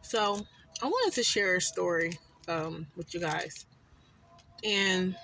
So I wanted to share a story with you guys, and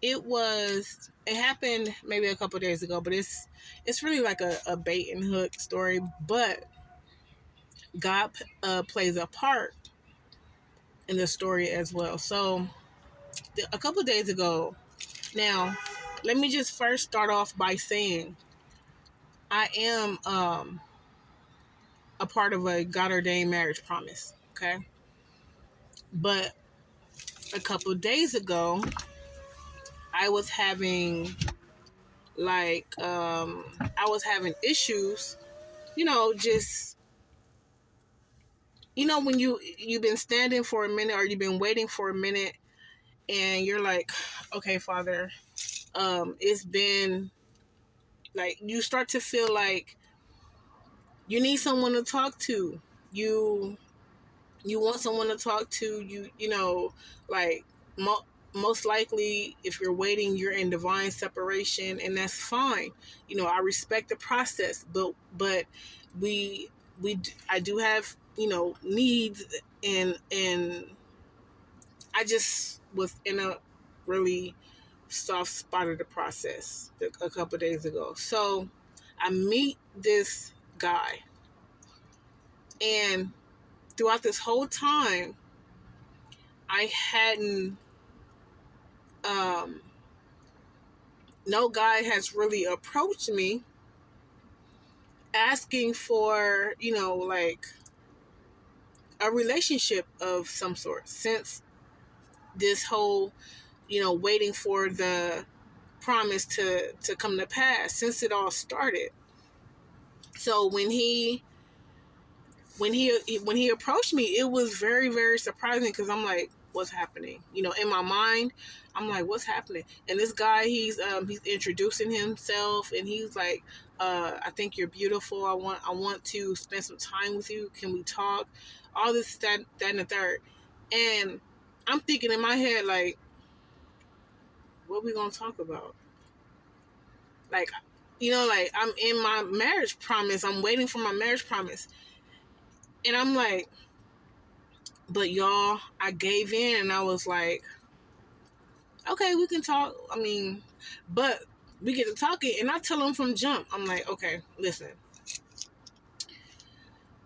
it happened maybe a couple days ago, but it's really like a bait and hook story. But God plays a part in the story as well. So a couple days ago, now let me just first start off by saying I am a part of a God ordained marriage promise. Okay, but a couple days ago, I was having I was having issues, just when you've been standing for a minute or you've been waiting for a minute and you're like, okay, Father, it's been like you start to feel like you need someone to talk to. You want someone to talk to. Like mo- most likely, if you're waiting, you're in divine separation, and that's fine. I respect the process, but we I do have needs, and I just was in a really soft spot of the process a couple days ago. So I meet this guy, and throughout this whole time, I hadn't, um, no guy has really approached me asking for, like a relationship of some sort since this whole, waiting for the promise to come to pass, since it all started. So when he approached me, it was very, very surprising because I'm like, what's happening? In my mind, I'm like, what's happening? And this guy, he's introducing himself, and he's like, I think you're beautiful. I want to spend some time with you. Can we talk? All this, that, and the third. And I'm thinking in my head, like, what we gonna talk about? Like, like I'm in my marriage promise. I'm waiting for my marriage promise, and I'm like, but y'all, I gave in and I was like, okay, we can talk. I mean, but we get to talking, and I tell him from jump, I'm like, okay, listen,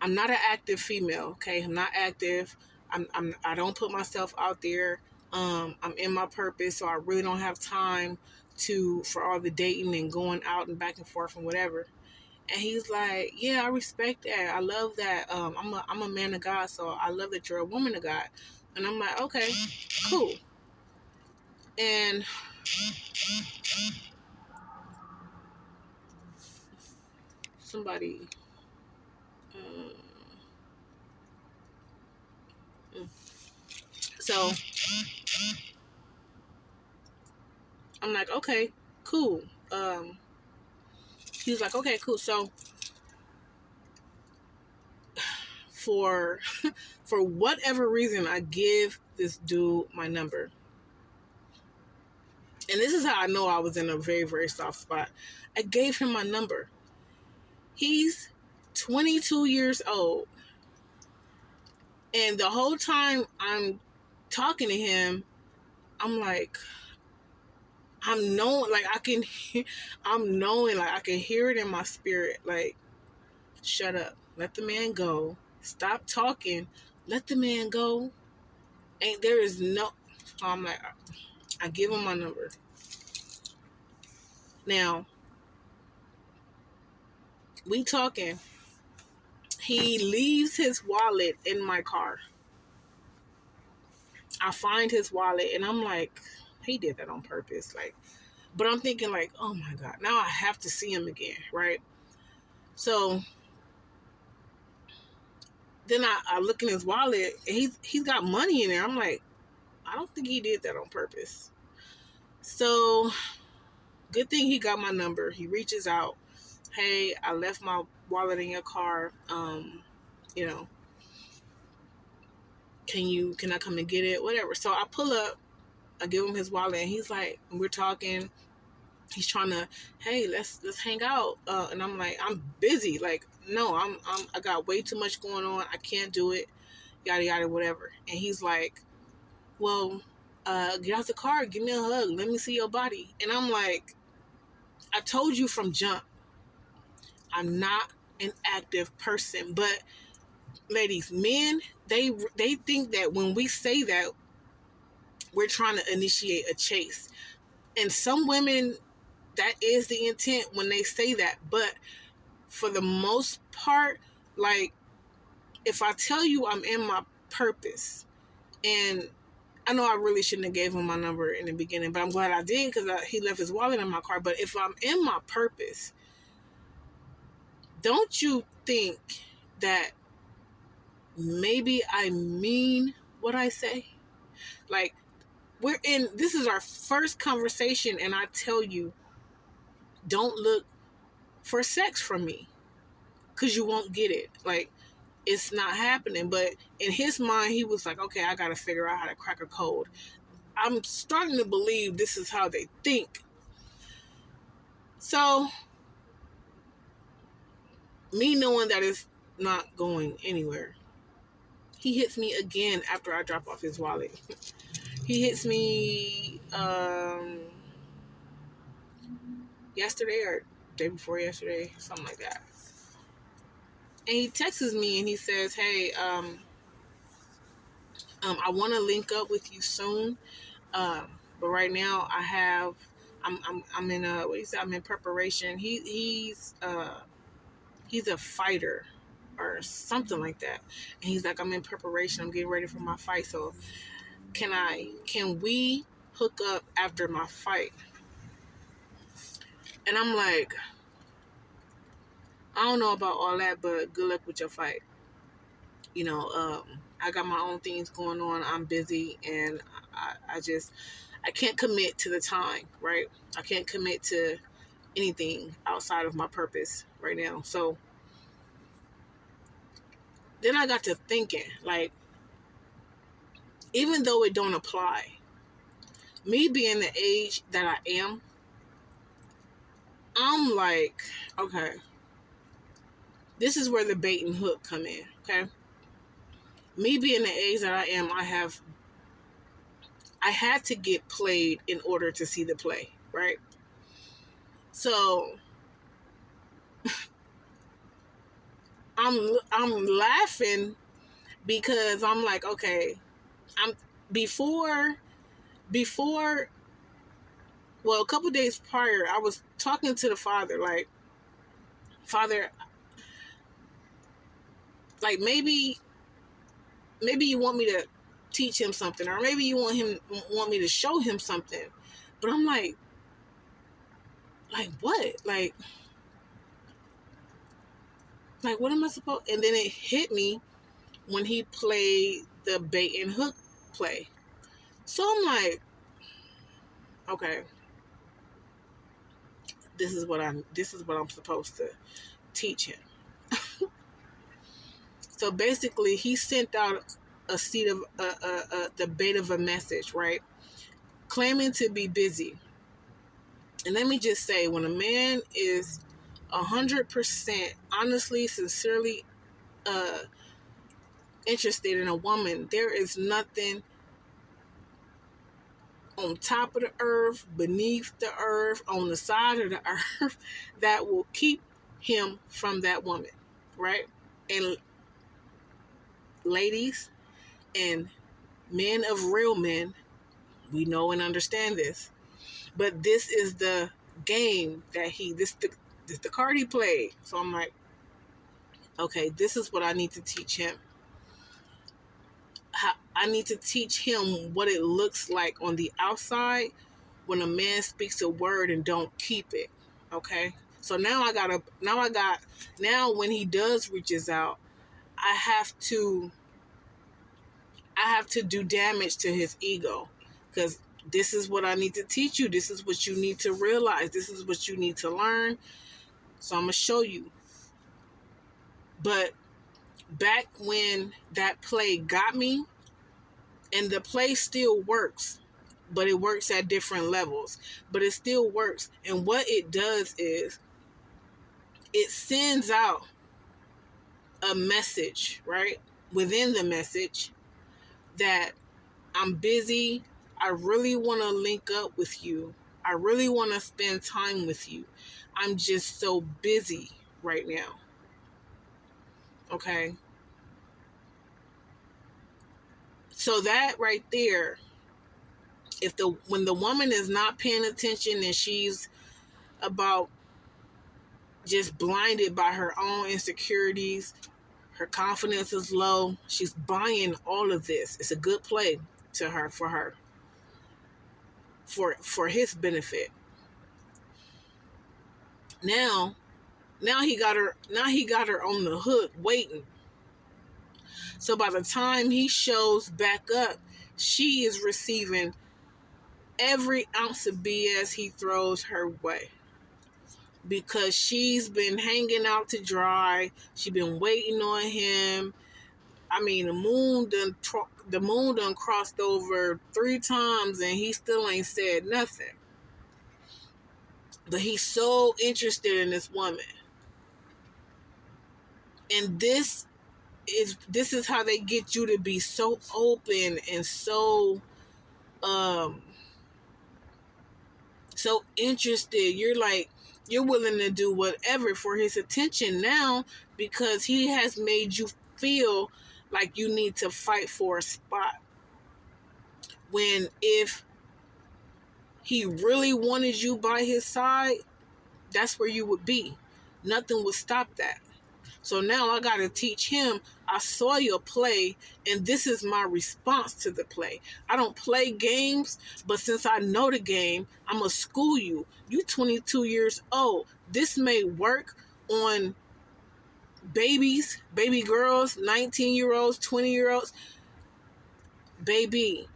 I'm not an active female. Okay, I'm not active. I don't put myself out there. I'm in my purpose, so I really don't have time for all the dating and going out and back and forth and whatever. And he's like, yeah, I respect that. I love that. I'm a man of God, so I love that you're a woman of God. And I'm like, okay, cool. And somebody, um, so I'm like, okay, cool. He's like, okay, cool. So for for whatever reason, I give this dude my number, and this is how I know I was in a very, very soft spot. I gave him my number. He's 22 years old, and the whole time I'm talking to him, I'm like, I'm knowing, like I'm knowing, like I can hear it in my spirit, like, shut up, let the man go, stop talking, let the man go. Ain't there is no. So I'm like, I give him my number. Now we talking. He leaves his wallet in my car. I find his wallet, and I'm like, he did that on purpose, like. But I'm thinking like, oh my God, now I have to see him again, right? So then I look in his wallet, and he's got money in there. I'm like, I don't think he did that on purpose. So good thing he got my number. He reaches out. Hey, I left my wallet in your car. You know, can I come and get it? Whatever. So I pull up, I give him his wallet, and he's like, we're talking. He's trying to, hey, let's hang out. And I'm like, I'm busy. Like, no, I got way too much going on. I can't do it. Yada yada, whatever. And he's like, well, get out the car, give me a hug, let me see your body. And I'm like, I told you from jump, I'm not an active person. But ladies, men, they think that when we say that, we're trying to initiate a chase. And some women, that is the intent when they say that. But for the most part, like, if I tell you I'm in my purpose, and I know I really shouldn't have gave him my number in the beginning, but I'm glad I did, because he left his wallet in my car. But if I'm in my purpose, don't you think that maybe I mean what I say? Like, this is our first conversation, and I tell you, don't look for sex from me, because you won't get it. Like, it's not happening. But in his mind, he was like, okay, I got to figure out how to crack a code. I'm starting to believe this is how they think. So, me knowing that it's not going anywhere, he hits me again after I drop off his wallet. He hits me yesterday or day before yesterday, something like that. And he texts me and he says, hey, I want to link up with you soon. But right now I'm in what he said, I'm in preparation. He's a fighter or something like that. And he's like, I'm in preparation. I'm getting ready for my fight. So can we hook up after my fight? And I'm like, I don't know about all that, but good luck with your fight. You know, I got my own things going on. I'm busy, and I can't commit to the time, right? I can't commit to anything outside of my purpose right now. So then I got to thinking, like, even though it don't apply, me being the age that I am, I'm like, okay, this is where the bait and hook come in, okay? Me being the age that I am, I had to get played in order to see the play, right? So I'm laughing because I'm like, okay, I'm before well, a couple days prior, I was talking to the father, like, Father, like, maybe you want me to teach him something, or maybe you want me to show him something. But I'm like what? Like what am I supposed? And then it hit me when he played the bait and hook play. So I'm like, okay, this is what I'm supposed to teach him. So basically, he sent out a seed of the bait of a message, right? Claiming to be busy. And let me just say, when a man is 100% honestly, sincerely interested in a woman, there is nothing on top of the earth, beneath the earth, on the side of the earth that will keep him from that woman, right? And ladies and men of real men, we know and understand this. But this is the game that this the card he played. So I'm like, okay, this is what I need to teach him. I need to teach him what it looks like on the outside when a man speaks a word and don't keep it. Okay? So now when he does reaches out, I have to do damage to his ego, because this is what I need to teach you. This is what you need to realize. This is what you need to learn. So I'm going to show you. But back when that play got me, and the play still works, but it works at different levels, but it still works. And what it does is it sends out a message, right? Within the message that I'm busy. I really want to link up with you. I really want to spend time with you. I'm just so busy right now. Okay. So that right there, if the when the woman is not paying attention and she's about just blinded by her own insecurities, her confidence is low, she's buying all of this. It's a good play to her for his benefit. Now, he got her on the hook waiting. So by the time he shows back up, she is receiving every ounce of BS he throws her way. Because she's been hanging out to dry. She's been waiting on him. I mean, the moon done crossed over 3 times and he still ain't said nothing. But he's so interested in this woman. And this is how they get you to be so open and so so interested. You're willing to do whatever for his attention now because he has made you feel like you need to fight for a spot. When if he really wanted you by his side, that's where you would be. Nothing would stop that. So now I got to teach him, I saw your play, and this is my response to the play. I don't play games, but since I know the game, I'm going to school you. You 22 years old. This may work on babies, baby girls, 19-year-olds, 20-year-olds. Baby,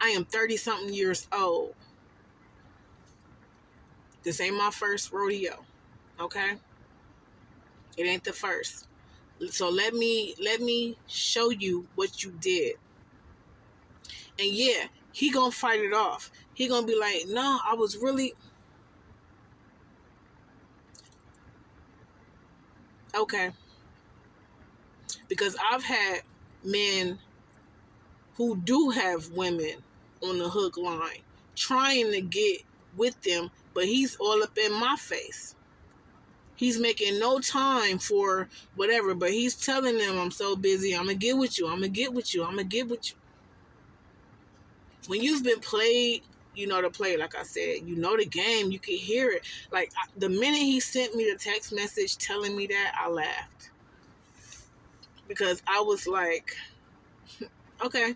I am 30-something years old. This ain't my first rodeo, okay? It ain't the first. So let me show you what you did. And yeah, he gonna fight it off. He gonna be like, no, I was really okay. Because I've had men who do have women on the hook line trying to get with them, but he's all up in my face. He's making no time for whatever, but he's telling them, I'm so busy, I'm gonna get with you, I'm gonna get with you, I'm gonna get with you. When you've been played, you know the play, like I said. You know the game, you can hear it. Like, the minute he sent me the text message telling me that, I laughed. Because I was like, okay,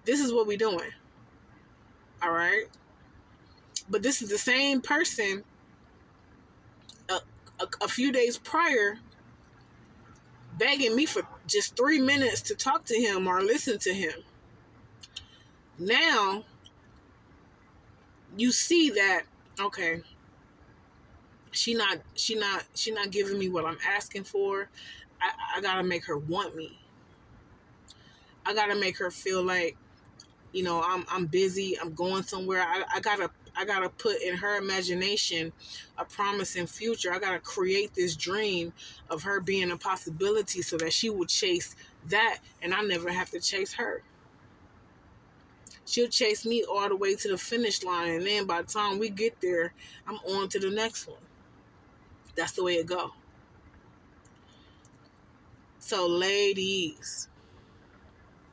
this is what we doing. All right? But this is the same person a few days prior begging me for just 3 minutes to talk to him or listen to him. Now, you see that, okay, she not giving me what I'm asking for. I gotta make her want me. I gotta make her feel like, I'm busy. I'm going somewhere. I gotta put in her imagination a promising future. I gotta create this dream of her being a possibility so that she will chase that, and I never have to chase her. She'll chase me all the way to the finish line, and then by the time we get there, I'm on to the next one. That's the way it go. So, ladies,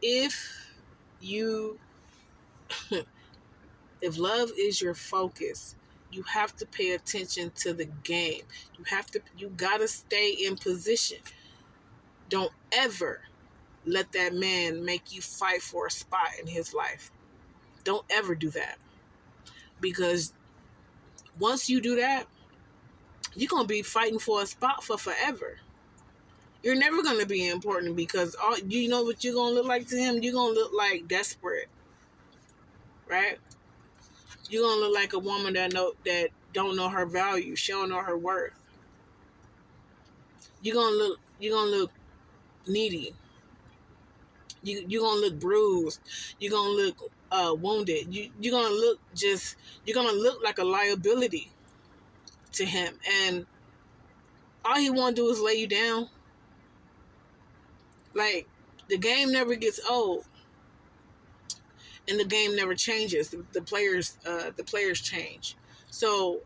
if you if love is your focus, you have to pay attention to the game. You gotta stay in position. Don't ever let that man make you fight for a spot in his life. Don't ever do that. Because once you do that, you're gonna be fighting for a spot for forever. You're never gonna be important because you know what you're gonna look like to him? You're gonna look like desperate. Right? You're gonna look like a woman that don't know her value. She don't know her worth. You're gonna look needy. You're gonna look bruised. You're gonna look wounded. You're gonna look like a liability to him. And All he want to do is lay you down. Like, the game never gets old, and the game never changes. The players change. So,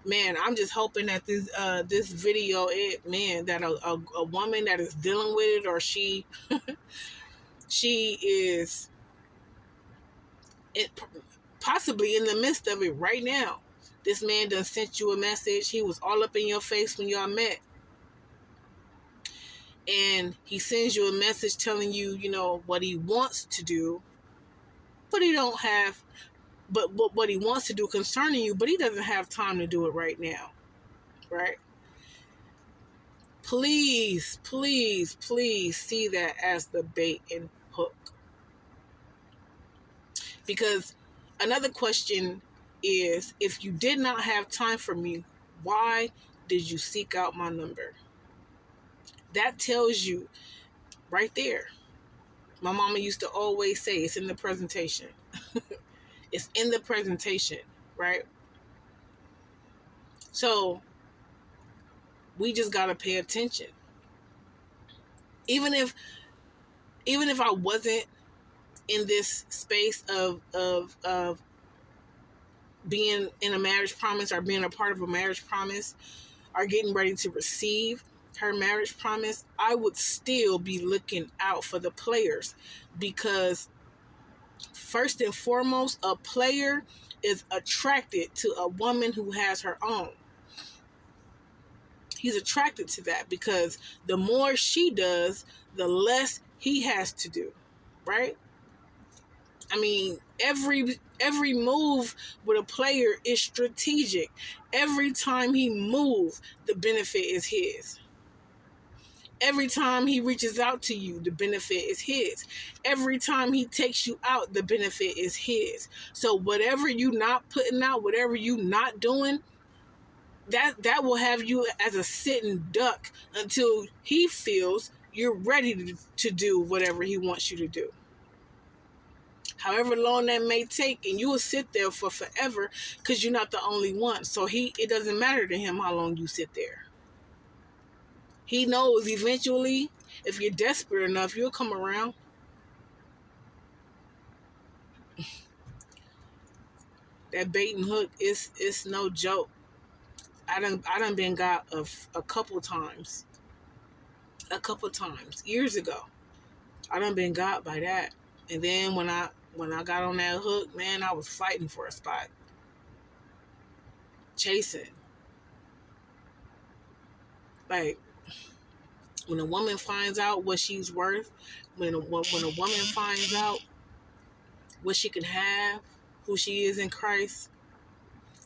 man, I'm just hoping that this video, that a woman that is dealing with it, or she is it possibly in the midst of it right now. This man done sent you a message. He was all up in your face when y'all met. And he sends you a message telling you, what he wants to do, but he don't have, but what he wants to do concerning you, but he doesn't have time to do it right now, right? Please, please, please see that as the bait and hook. Because another question is, if you did not have time for me, why did you seek out my number? That tells you right there. My mama used to always say, it's in the presentation. It's in the presentation, right? So we just gotta pay attention. Even if I wasn't in this space of being in a marriage promise, or being a part of a marriage promise, or getting ready to receive her marriage promise, I would still be looking out for the players, because first and foremost, a player is attracted to a woman who has her own. He's attracted to that because the more she does, the less he has to do, right? I mean, every move with a player is strategic. Every time he moves, the benefit is his. Every time he reaches out to you, the benefit is his. Every time he takes you out, the benefit is his. So whatever you not putting out, whatever you not doing, that will have you as a sitting duck until he feels you're ready to do whatever he wants you to do. However long that may take, and you will sit there for forever because you're not the only one. So it doesn't matter to him how long you sit there. He knows eventually, if you're desperate enough, you'll come around. That bait and hook is no joke. I done been got a couple times. Years ago. I done been got by that. And then when I got on that hook, man, I was fighting for a spot. Chasing. Like, when a woman finds out what she's worth, when a woman finds out what she can have, who she is in Christ,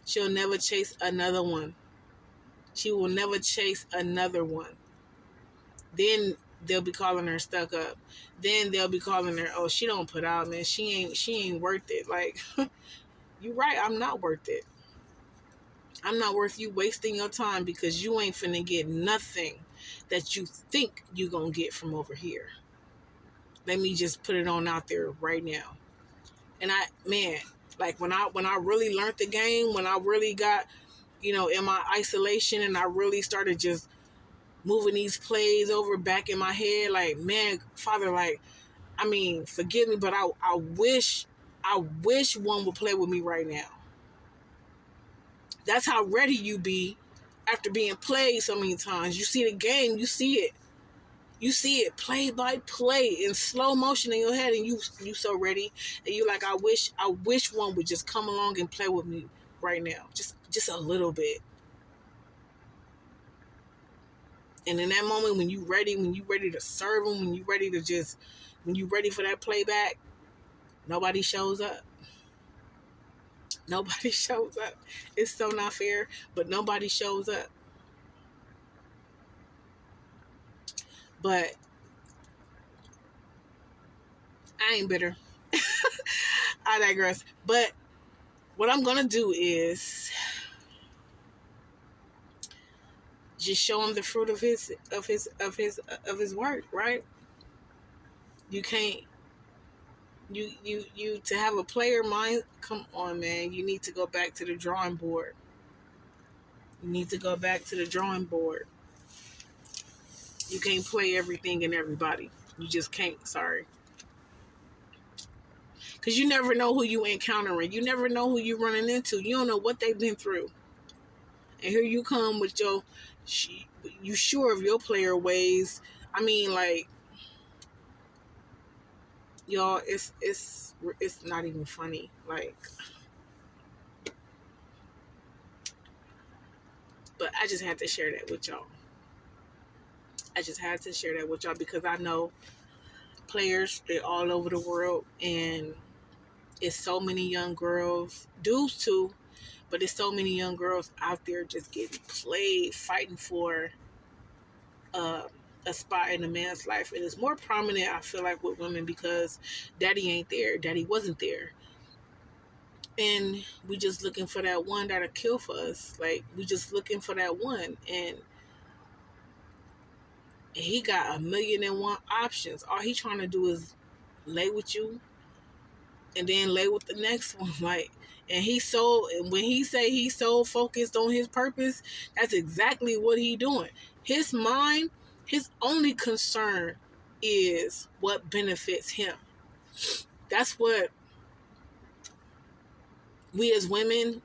she'll never chase another one. She will never chase another one. Then they'll be calling her stuck up. Then they'll be calling her, oh, she don't put out, man. She ain't worth it. Like, you're right, I'm not worth it. I'm not worth you wasting your time, because you ain't finna get nothing that you think you gonna get from over here. Let me just put it on out there right now. And like when I really learned the game, when I really got, in my isolation, and I really started just moving these plays over back in my head, like, man, Father, like, I mean, forgive me, but I wish one would play with me right now. That's how ready you be after being played so many times. You see the game, you see it. You see it play by play in slow motion in your head, and you so ready, and you like, I wish one would just come along and play with me right now, just a little bit. And in that moment, when you ready to serve them, when you ready for that playback, nobody shows up. Nobody shows up. It's so not fair, but nobody shows up. But I ain't bitter. I digress. But what I'm gonna do is just show him the fruit of his work, right? You can't you to have a player mind. Come on, man. You need to go back to the drawing board. You need to go back to the drawing board. You can't play everything and everybody. You just can't. Sorry. Because you never know who you encountering. You never know who you running into. You don't know what they've been through. And here you come with your, you sure of your player ways. I mean, like, y'all, it's not even funny. Like, but I just had to share that with y'all. I just had to share that with y'all because I know players, they're all over the world, and it's so many young girls, dudes too, but it's so many young girls out there just getting played, fighting for uh, a spot in a man's life. And it's more prominent, I feel like, with women because daddy ain't there. Daddy wasn't there. And we just looking for that one that'll kill for us. Like, we just looking for that one. And he got 1,000,001 options. All he trying to do is lay with you and then lay with the next one. Like, and when he say he's so focused on his purpose, that's exactly what he doing. His mind, his only concern is what benefits him. That's what we as women,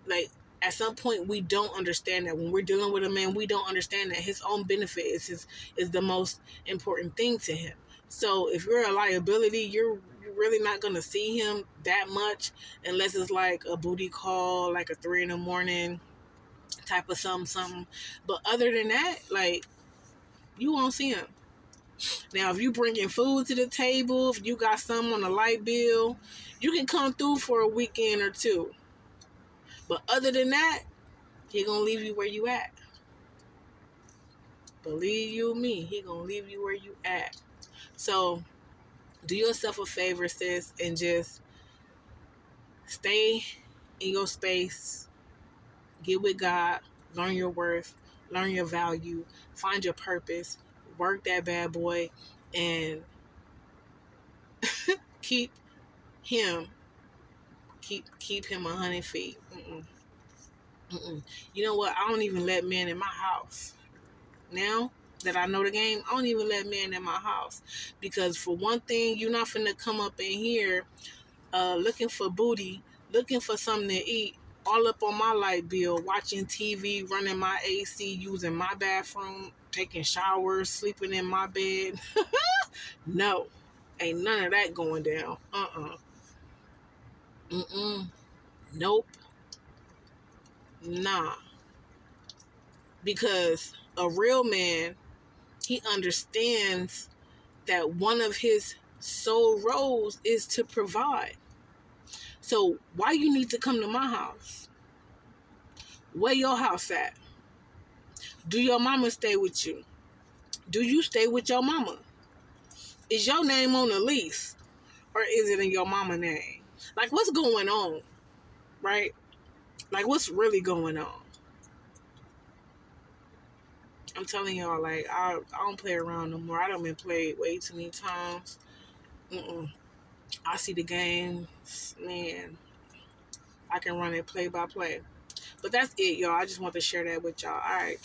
like, at some point we don't understand that. When we're dealing with a man, we don't understand that his own benefit is the most important thing to him. So if you're a liability, you're really not gonna see him that much unless it's like a booty call, like a 3 a.m. type of something. But other than that, like, you won't see him. Now, if you bringing food to the table, if you got some on a light bill, you can come through for a weekend or two. But other than that, he gonna leave you where you at. Believe you me, he gonna leave you where you at. So do yourself a favor, sis, and just stay in your space. Get with God. Learn your worth. Learn your value. Find your purpose. Work that bad boy, and keep him. Keep him 100 feet. You know what? I don't even let men in my house now that I know the game. I don't even let men in my house because, for one thing, you're not finna come up in here looking for booty, looking for something to eat, all up on my light bill, watching TV, running my AC, using my bathroom, taking showers, sleeping in my bed. No, ain't none of that going down. Nope. Nah. Because a real man, he understands that one of his sole roles is to provide. So why you need to come to my house? Where your house at? Do your mama stay with you? Do you stay with your mama? Is your name on the lease? Or is it in your mama name? Like, what's going on? Right? Like, what's really going on? I'm telling y'all, like, I don't play around no more. I done been played way too many times. I see the game, man. I can run it play by play. But that's it, y'all. I just want to share that with y'all. All right.